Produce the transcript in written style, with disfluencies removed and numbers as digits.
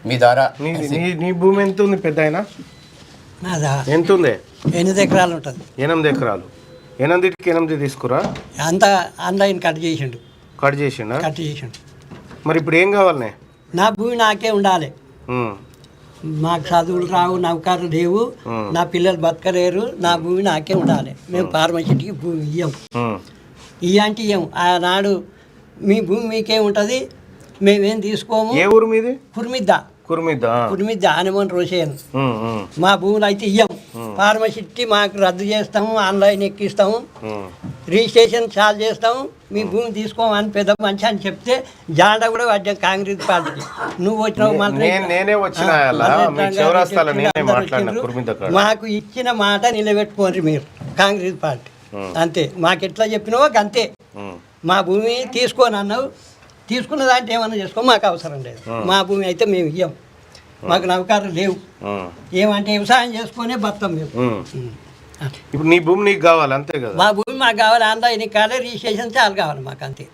మీ ద్వారా నీ భూమి ఎంత ఉంది పెద్ద అయినా? నాదా ఎంత ఉంది? 8 ఎకరాలు ఉంటుంది. 8 ఎకరాలు. 8కి 8 తీసుకురా. అంతా ఆన్లైన్ కట్ చేసిండు. కట్ చేసిండు. మరి ఇప్పుడు ఏం కావాలనే? నా భూమి నాకే ఉండాలి. మాకు చదువులు రావు, నౌకర్లు లేవు, నా పిల్లలు బతకలేరు, నా భూమి నాకే ఉండాలి. మేము ఫార్మసిటీకి భూమి ఇయ్యంటే ఇయ్యం. ఆనాడు మీ భూమి మీకే ఉంటుంది, మేమేం తీసుకోము. ఏ ఊరు మీది? కుర్మిద్ద హనుమాన్ రోషేన్. మా భూములు అయితే ఇయ్యం. ఫార్మసిటీ మాకు రద్దు చేస్తాము, ఆన్లైన్ ఎక్కిస్తాము, రిజిస్ట్రేషన్ చాలు చేస్తాము, మీ భూమి తీసుకోమని పెద్ద మనిషి అని చెప్తే జాండా కూడా వచ్చాం కాంగ్రెస్ పార్టీకి. నువ్వు వచ్చినావు, మాకు ఇచ్చిన మాట నిలబెట్టుకోండి మీరు కాంగ్రెస్ పార్టీ. అంతే, మాకు ఎట్లా చెప్పినావో అంతే. మా భూమి తీసుకోని అన్నావు, తీసుకున్న దాంట్లో ఏమన్నా చేసుకో, మాకు అవసరం లేదు. మా భూమి అయితే మేము ఇయ్యం, మాకు నౌకర్లు లేవు. ఏమంటే వ్యవసాయం చేసుకునే బతాం మేము. ఇప్పుడు నీ భూమి నీకు కావాలి అంతే కదా? మా భూమి మాకు కావాలి, ఆన్లైన్ కావాలి, రిజిస్ట్రేషన్ చాలు కావాలి మాకు అంతే.